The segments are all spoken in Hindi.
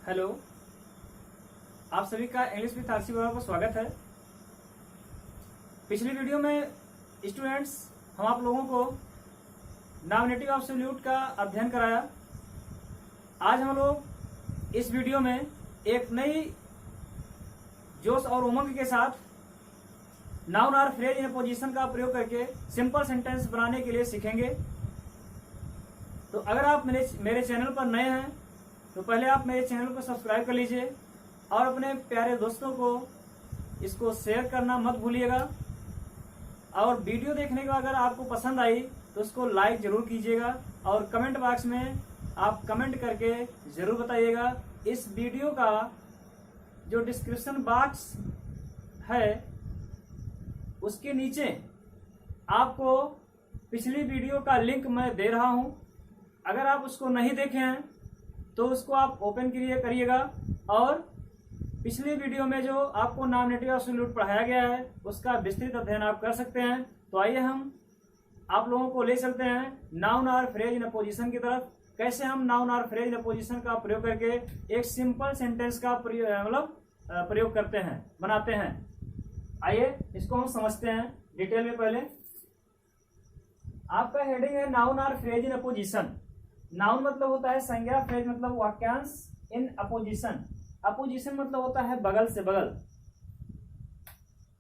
हेलो, आप सभी का इंग्लिश विद आरसी बाबा पर स्वागत है। पिछली वीडियो में स्टूडेंट्स हम आप लोगों को नॉमिनेटिव एब्सोल्यूट का अध्ययन कराया। आज हम लोग इस वीडियो में एक नई जोश और उमंग के साथ नाउन और फ्रेज इन पोजीशन का प्रयोग करके सिंपल सेंटेंस बनाने के लिए सीखेंगे। तो अगर आप मेरे चैनल पर नए हैं तो पहले आप मेरे चैनल को सब्सक्राइब कर लीजिए और अपने प्यारे दोस्तों को इसको शेयर करना मत भूलिएगा। और वीडियो देखने के बाद अगर आपको पसंद आई तो उसको लाइक जरूर कीजिएगा और कमेंट बॉक्स में आप कमेंट करके जरूर बताइएगा। इस वीडियो का जो डिस्क्रिप्शन बॉक्स है उसके नीचे आपको पिछली वीडियो का लिंक मैं दे रहा हूं। अगर आप उसको नहीं देखे हैं तो उसको आप ओपन करिएगा और पिछली वीडियो में जो आपको नॉमिनेटिव एब्सोल्यूट पढ़ाया गया है उसका विस्तृत अध्ययन आप कर सकते हैं। तो आइए हम आप लोगों को ले चलते हैं नाउन और फ्रेज इन पोजीशन की तरफ। कैसे हम नाउन और फ्रेज इन पोजीशन का प्रयोग करके एक सिंपल सेंटेंस का प्रयोग करते हैं, बनाते हैं। आइए इसको हम समझते हैं डिटेल में। पहले आपका हेडिंग है नाउन और फ्रेज इन अपोजिशन। नाउन मतलब होता है संज्ञा, फ्रेज मतलब वाक्यांश, इन अपोजिशन। अपोजिशन मतलब होता है बगल से बगल।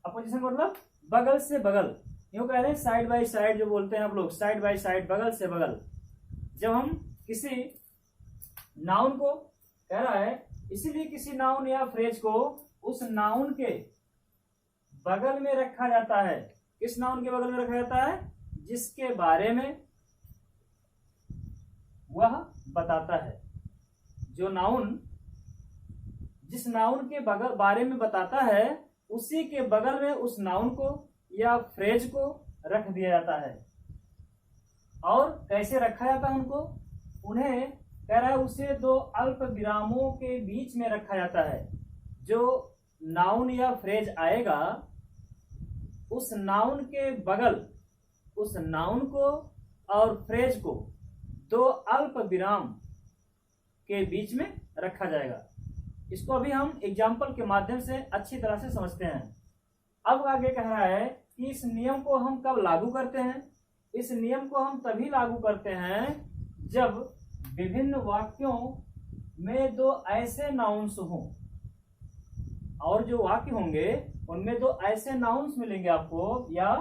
अपोजिशन मतलब बगल से बगल, यूं कह रहे हैं साइड बाय साइड जो बोलते हैं आप लोग, साइड बाय साइड, बगल से बगल। जब हम किसी नाउन को कह रहा है, इसीलिए किसी नाउन या फ्रेज को उस नाउन के बगल में रखा जाता है। किस नाउन के बगल में रखा जाता है? जिसके बारे में वह बताता है। जो नाउन जिस नाउन के बारे में बताता है उसी के बगल में उस नाउन को या फ्रेज को रख दिया जाता है। और कैसे रखा जाता है उनको? उन्हें कह रहा है उसे दो अल्प विरामों के बीच में रखा जाता है। जो नाउन या फ्रेज आएगा उस नाउन के बगल उस नाउन को और फ्रेज को दो अल्प विराम के बीच में रखा जाएगा। इसको अभी हम एग्जाम्पल के माध्यम से अच्छी तरह से समझते हैं। अब आगे कह रहा है कि इस नियम को हम कब लागू करते हैं? इस नियम को हम तभी लागू करते हैं जब विभिन्न वाक्यों में दो ऐसे नाउन्स हों। और जो वाक्य होंगे उनमें दो ऐसे नाउन्स मिलेंगे आपको या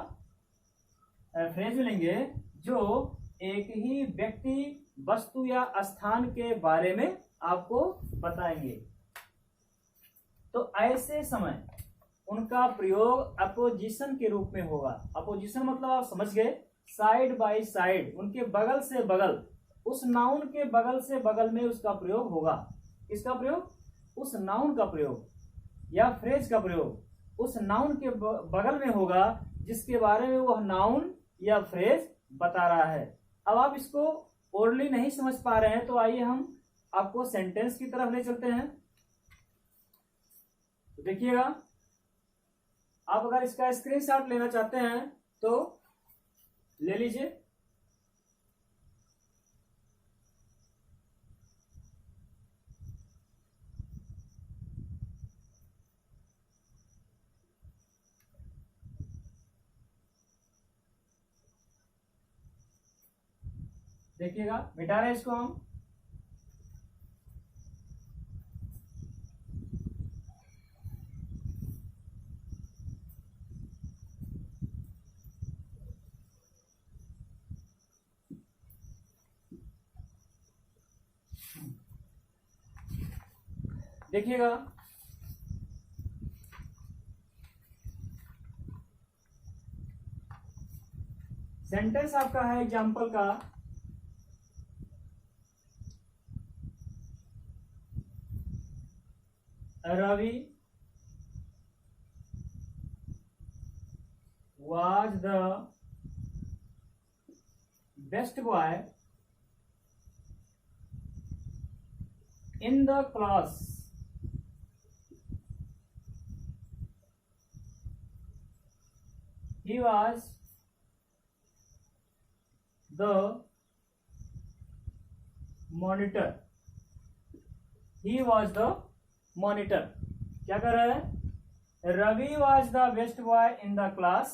फ्रेज मिलेंगे जो एक ही व्यक्ति, वस्तु या स्थान के बारे में आपको बताएंगे। तो ऐसे समय उनका प्रयोग अपोजिशन के रूप में होगा। अपोजिशन मतलब आप समझ गए, साइड बाय साइड, उनके बगल से बगल, उस नाउन के बगल से बगल में उसका प्रयोग होगा। किसका प्रयोग? उस नाउन का प्रयोग या फ्रेज का प्रयोग उस नाउन के बगल में होगा जिसके बारे में वह नाउन या फ्रेज बता रहा है। अब आप इसको ओरली नहीं समझ पा रहे हैं तो आइए हम आपको सेंटेंस की तरफ ले चलते हैं। तो देखिएगा, आप अगर इसका स्क्रीनशॉट लेना चाहते हैं तो ले लीजिए। देखिएगा, मिटा रहे हैं इसको हम। देखिएगा, सेंटेंस आपका है एग्जाम्पल का, Ravi was the best boy in the class. He was the monitor. He was the monitor. क्या कर रहा है? Ravi was the best boy in the class,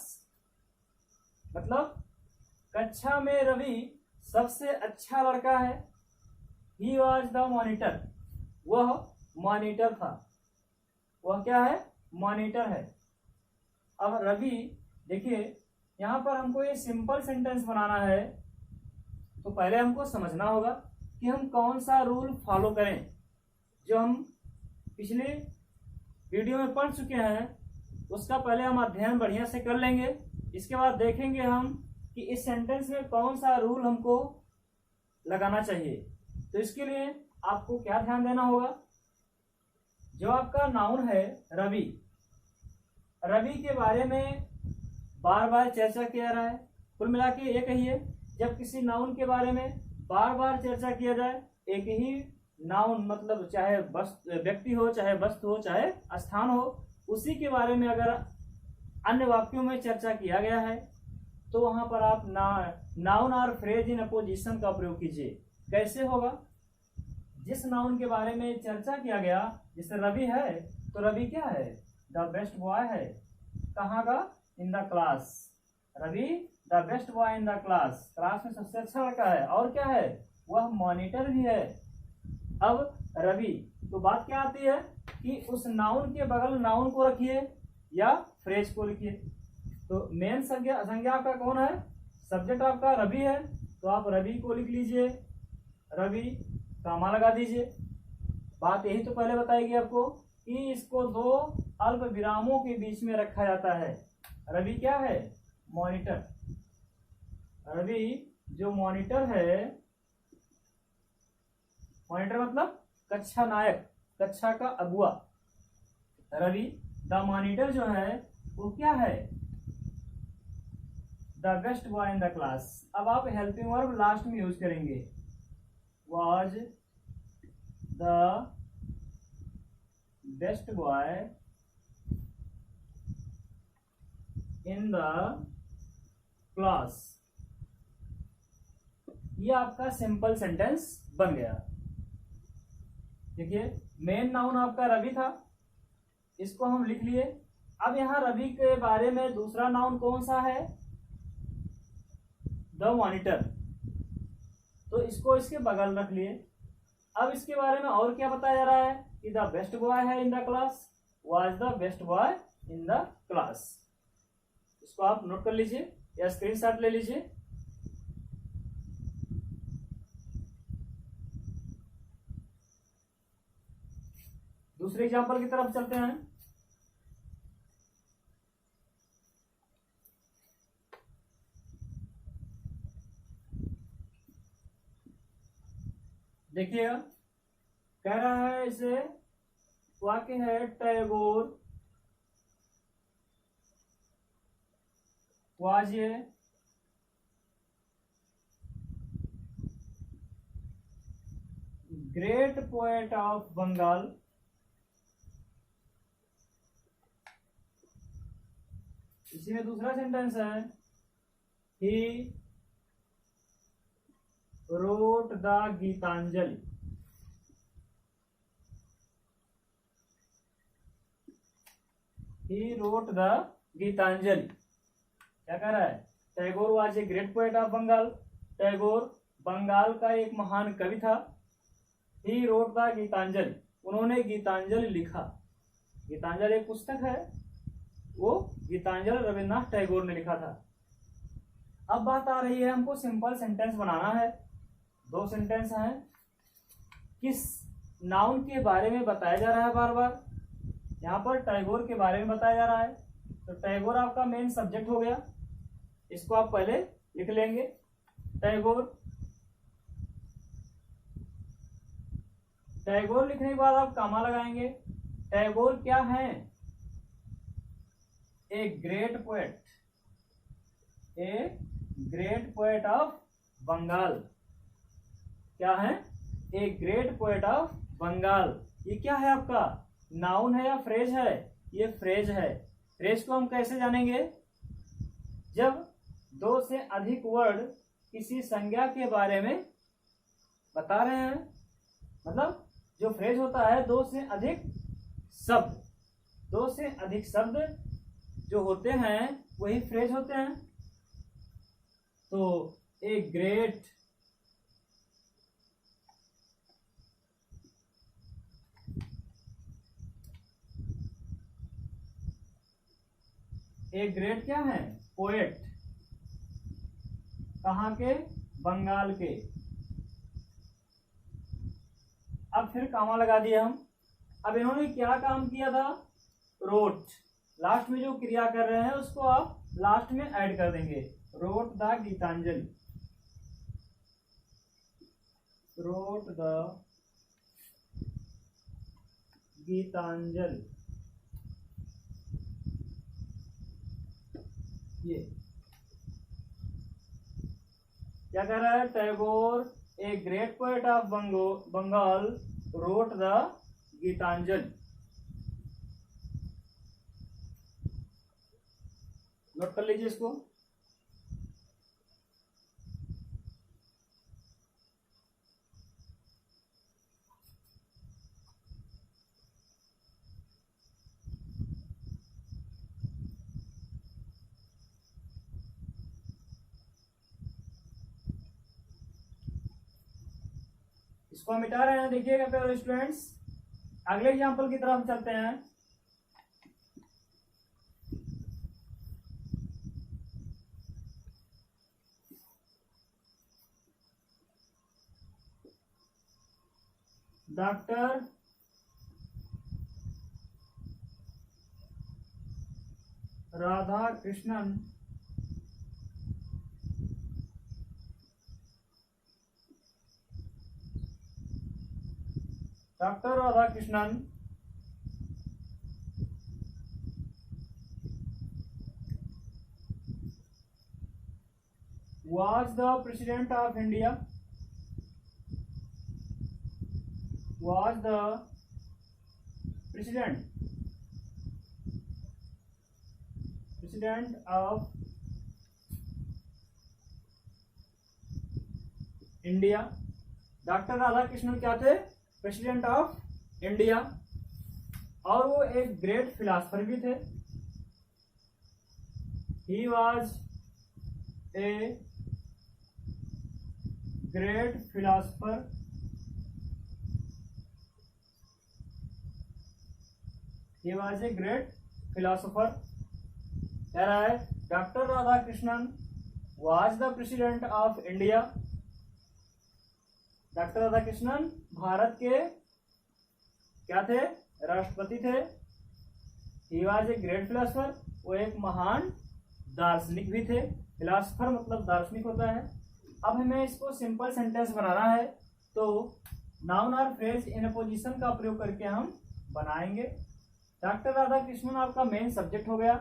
मतलब कक्षा में रवि सबसे अच्छा लड़का है। ही वॉज द मॉनिटर, वह मॉनिटर था। वह क्या है? मॉनिटर है। अब रवि, देखिए यहां पर हमको ये सिंपल सेंटेंस बनाना है, तो पहले हमको समझना होगा कि हम कौन सा रूल फॉलो करें। जो हम पिछले वीडियो में पढ़ चुके हैं उसका पहले हम अध्ययन बढ़िया से कर लेंगे। इसके बाद देखेंगे हम कि इस सेंटेंस में कौन सा रूल हमको लगाना चाहिए। तो इसके लिए आपको क्या ध्यान देना होगा? जो आपका नाउन है रवि, रवि के बारे में बार बार चर्चा किया रहा है। कुल मिला के ये कहिए, जब किसी नाउन के बारे में बार बार चर्चा किया जाए, एक ही नाउन मतलब चाहे व्यक्ति हो, चाहे वस्तु हो, चाहे स्थान हो, उसी के बारे में अगर अन्य वाक्यों में चर्चा किया गया है तो वहां पर आप नाउन और फ्रेज इन अपोजिशन का प्रयोग कीजिए। कैसे होगा? जिस नाउन के बारे में चर्चा किया गया, जैसे रवि है तो रवि क्या है? द बेस्ट बॉय है। कहाँ का? In the class. Ravi the best boy in the class, class में सबसे अच्छा लड़का है। और क्या है? वह मॉनिटर भी है। अब रवि, तो बात क्या आती है कि उस नाउन के बगल नाउन को रखिए या फ्रेज को लिखिए। तो मेन संज्ञा आपका कौन है? सब्जेक्ट आपका रवि है, तो आप रवि को लिख लीजिए, रवि कामा लगा दीजिए। बात यही तो पहले बताएगी आपको कि इसको दो अल्प विरामों के बीच में रखा जाता है। रवि क्या है? मॉनिटर। रवि जो मॉनिटर है, मॉनिटर मतलब कक्षा नायक, कक्षा का अगुआ। रवि द मॉनिटर जो है वो क्या है? The best boy in the class. अब आप हेल्पिंग वर्ब लास्ट में यूज करेंगे। Was the best boy in the class. ये आपका सिंपल सेंटेंस बन गया। देखिए मेन नाउन आपका रवि था, इसको हम लिख लिए। अब यहाँ रवि के बारे में दूसरा नाउन कौन सा है? द मॉनिटर, तो इसको इसके बगल रख लिए। अब इसके बारे में और क्या बताया जा रहा है कि द बेस्ट बॉय है इन the class, was the best boy in the class. इसको आप नोट कर लीजिए या स्क्रीनशॉट ले लीजिए। दूसरे एग्जांपल की तरफ चलते हैं। देखिएगा, कह रहा है इसे, वाक्य है Tagore was a great poet of Bengal. इसी में दूसरा सेंटेंस है, he wrote the Gitanjali. He wrote the Gitanjali. क्या कह रहा है? Tagore was a great poet of Bengal. Tagore Bengal का एक महान कवि था। ही रोट द गीतांजलि, उन्होंने गीतांजलि लिखा। गीतांजलि एक पुस्तक है, वो गीतांजलि रविन्द्रनाथ टैगोर ने लिखा था। अब बात आ रही है, हमको सिंपल सेंटेंस बनाना है। दो सेंटेंस हैं, किस नाउन के बारे में बताया जा रहा है? बार बार यहाँ पर टैगोर के बारे में बताया जा रहा है, तो टैगोर आपका मेन सब्जेक्ट हो गया। इसको आप पहले लिख लेंगे, टैगोर। टैगोर लिखने के बाद आप कामा लगाएंगे। टैगोर क्या है? A great poet, a great poet of Bengal. क्या है? A great poet of Bengal. ये क्या है आपका? नाउन है या फ्रेज है? ये फ्रेज है। फ्रेज को हम कैसे जानेंगे? जब दो से अधिक वर्ड किसी संज्ञा के बारे में बता रहे हैं, मतलब जो फ्रेज होता है दो से अधिक शब्द, दो से अधिक शब्द जो होते हैं वही फ्रेज होते हैं। तो ए ग्रेट क्या है? पोएट। कहाँ के? बंगाल के। अब फिर कामा लगा दिया हम। अब इन्होंने क्या काम किया था? रोट। लास्ट में जो क्रिया कर रहे हैं उसको आप लास्ट में ऐड कर देंगे। Wrote the Gitanjali, wrote the Gitanjali. ये क्या कह रहा है? Tagore a great poet of Bengal wrote the Gitanjali. Note कर लीजिए इसको। इसको हम मिटा रहे हैं, देखिएगा प्यारे स्टूडेंट्स। अगले एग्जांपल की तरफ चलते हैं। Doctor Radha Krishnan was the president of India, was the president of India. Doctor Radha Krishnan क्या थे? President of India. और वो एक ग्रेट फिलासफर भी थे। He was a great philosopher, he was a great philosopher. कह रहा है doctor Radha Krishnan was the president of India. Doctor Radha Krishnan Bharat के क्या थे? राष्ट्रपति थे। He was a great philosopher, वो एक महान दार्शनिक भी थे। फिलासफर मतलब दार्शनिक होता है। अब हमें इसको सिंपल सेंटेंस बनाना है, तो नाउन और फ्रेज इन पोजीशन का प्रयोग करके हम बनाएंगे। डॉक्टर राधा कृष्णन आपका मेन सब्जेक्ट हो गया।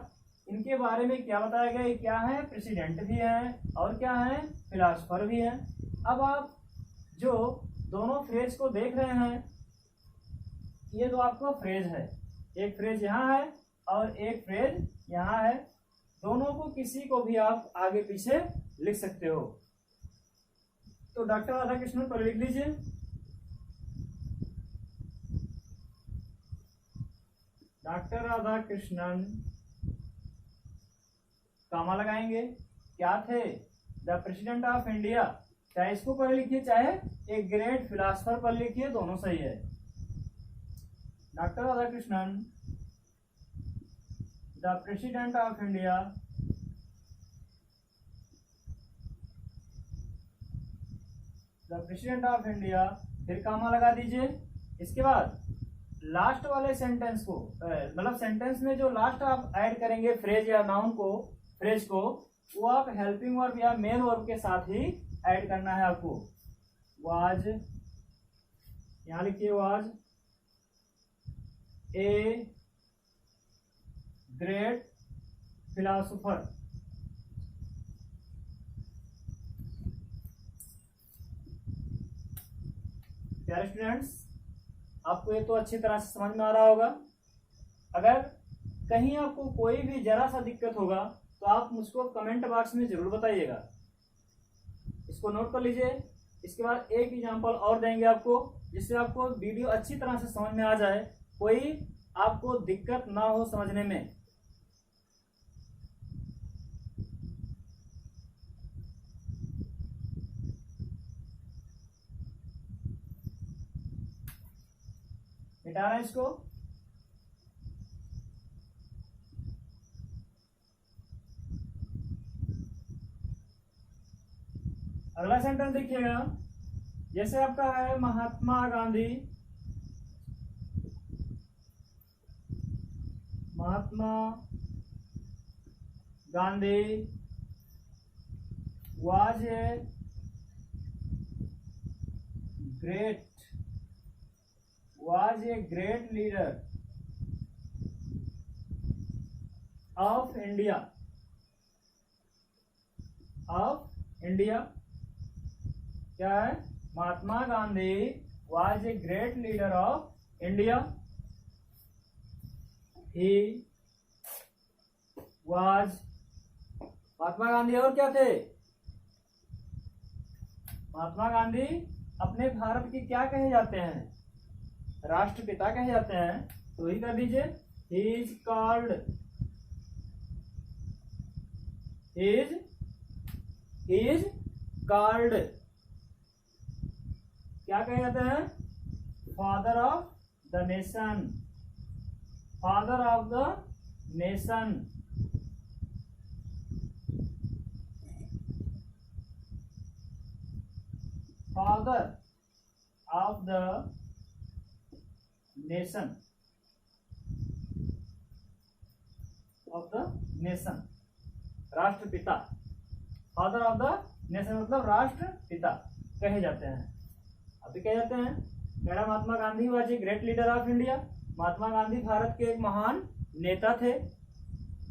इनके बारे में क्या बताया गया? ये क्या है? प्रेसिडेंट भी हैं और क्या है? फिलासफर भी हैं। अब आप जो दोनों फ्रेज को देख रहे हैं, ये तो आपका फ्रेज है। एक फ्रेज यहाँ है और एक फ्रेज यहाँ है। दोनों को किसी को भी आप आगे पीछे लिख सकते हो। तो डॉक्टर राधा कृष्णन पर लिख लीजिए। डॉक्टर राधा कृष्णन कामा लगाएंगे। क्या थे? The president of India. चाहे इसको पर लिखिए चाहे एक ग्रेट फिलासफर पर लिखिए, दोनों सही है। Doctor Radha Krishnan the president of India, the president of India. फिर कामा लगा दीजिए। इसके बाद लास्ट वाले सेंटेंस को, मतलब सेंटेंस में जो लास्ट आप ऐड करेंगे फ्रेज या नाउन को, फ्रेज को, वो आप हेल्पिंग वर्ब या मेन वर्ब के साथ ही ऐड करना है आपको। वाज, यहां लिखिए वाज ए ग्रेट फिलोसोफर। प्यारे स्टूडेंट्स, आपको ये तो अच्छी तरह से समझ में आ रहा होगा। अगर कहीं आपको कोई भी जरा सा दिक्कत होगा तो आप मुझको कमेंट बॉक्स में जरूर बताइएगा। इसको नोट कर लीजिए। इसके बाद एक एग्जांपल और देंगे आपको, जिससे आपको वीडियो अच्छी तरह से समझ में आ जाए, कोई आपको दिक्कत ना हो समझने में। मिटा रहे हैं इसको। अगला सेंटेंस देखिएगा, जैसे आपका है Mahatma Gandhi, Mahatma Gandhi was a great leader of India, क्या है, Mahatma Gandhi was a great leader of India. He was, Mahatma Gandhi और क्या थे, महात्मा गांधी अपने भारत के क्या कहे जाते हैं, राष्ट्रपिता कहे जाते हैं। तो ही कर दीजिए, he is called क्या कहे जाते हैं, father of the nation, father of the nation. Father of the nation, राष्ट्रपिता, फादर ऑफ द नेशन मतलब राष्ट्रपिता कहे जाते हैं। अभी कहे जाते हैं, मेरा Mahatma Gandhi was a great leader of India, Mahatma Gandhi Bharat के एक महान नेता थे।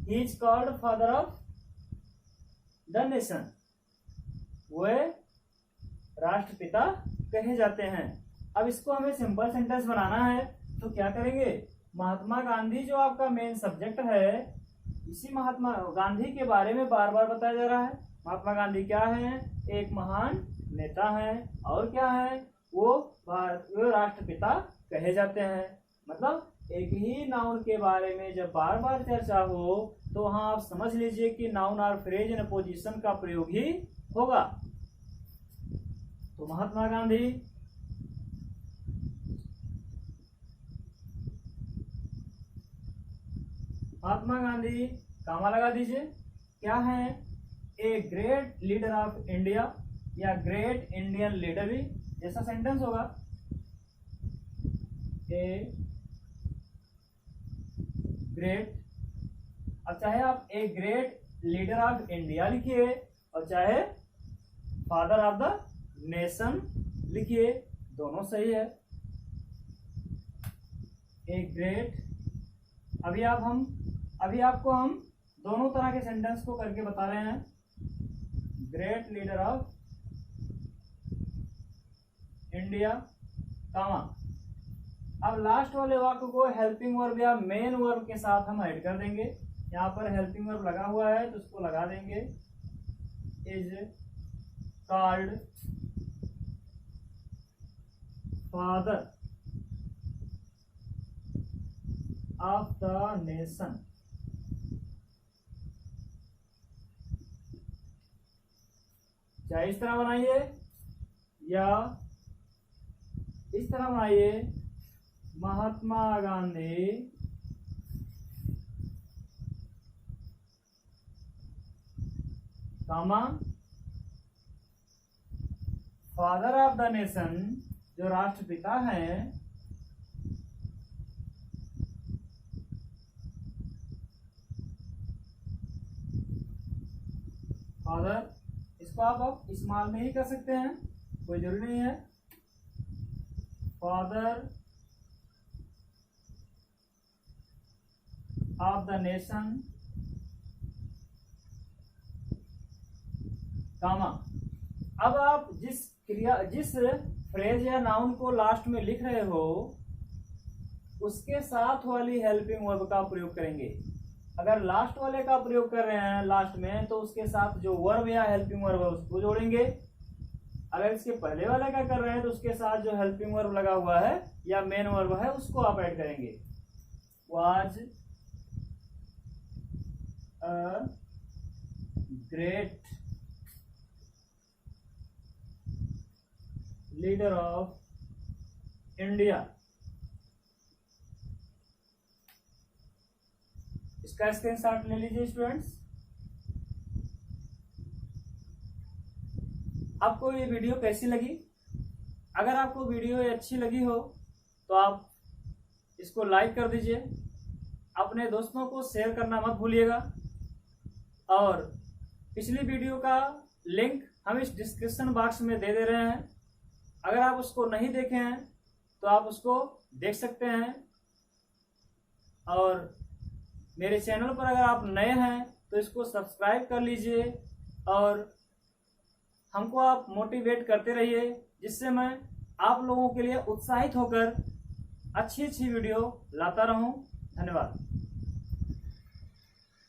He is called father of the nation, वे राष्ट्रपिता कहे जाते हैं। अब इसको हमें सिंपल सेंटेंस बनाना है, तो क्या करेंगे, महात्मा गांधी जो आपका मेन सब्जेक्ट है, इसी महात्मा गांधी के बारे में बार बार बताया जा रहा है। महात्मा गांधी क्या है, एक महान नेता है, और क्या है, वो राष्ट्रपिता कहे जाते हैं। मतलब एक ही नाउन के बारे में जब बार बार चर्चा हो, तो वहां आप समझ लीजिए कि नाउन और फ्रेज इन पोजीशन का प्रयोग ही होगा। तो महात्मा गांधी, महात्मा गांधी कामा लगा दीजिए, क्या है, a great leader of India या ग्रेट इंडियन लीडर भी जैसा सेंटेंस होगा। ए ग्रेट, अब चाहे आप ए ग्रेट लीडर ऑफ इंडिया लिखिए और चाहे फादर ऑफ द नेशन लिखिए, दोनों सही है। ए ग्रेट, अभी आपको हम दोनों तरह के सेंटेंस को करके बता रहे हैं। ग्रेट लीडर ऑफ इंडिया कामा, अब लास्ट वाले वाक्य को हेल्पिंग वर्ब या मेन वर्ब के साथ हम ऐड कर देंगे। यहाँ पर हेल्पिंग वर्ब लगा हुआ है तो उसको लगा देंगे, is called father of the nation. चाहे इस तरह बनाइए या इस तरह बनाइए, महात्मा गांधी कामा फादर ऑफ द नेशन, जो राष्ट्रपिता हैं, फादर, इसको आप इस्तेमाल में ही कर सकते हैं, कोई जरूरी नहीं है। फादर ऑफ द नेशन कामा, अब आप जिस फ्रेज या नाउन को लास्ट में लिख रहे हो, उसके साथ वाली हेल्पिंग वर्ब का प्रयोग करेंगे। अगर लास्ट वाले का प्रयोग कर रहे हैं लास्ट में, तो उसके साथ जो वर्ब या हेल्पिंग वर्ब है उसको जोड़ेंगे। अगर इसके पहले वाले का कर रहे हैं तो उसके साथ जो हेल्पिंग वर्ब लगा हुआ है या मेन वर्ब है उसको आप ऐड करेंगे। Was a great leader of India. इसका स्क्रीनशॉट ले लीजिए स्टूडेंट्स। आपको ये वीडियो कैसी लगी? अगर आपको वीडियो अच्छी लगी हो तो आप इसको लाइक कर दीजिए, अपने दोस्तों को शेयर करना मत भूलिएगा, और पिछली वीडियो का लिंक हम इस डिस्क्रिप्शन बॉक्स में दे रहे हैं। अगर आप उसको नहीं देखे हैं तो आप उसको देख सकते हैं। और मेरे चैनल पर अगर आप नए हैं तो इसको सब्सक्राइब कर लीजिए और हमको आप मोटिवेट करते रहिए, जिससे मैं आप लोगों के लिए उत्साहित होकर अच्छी वीडियो लाता रहूं। धन्यवाद।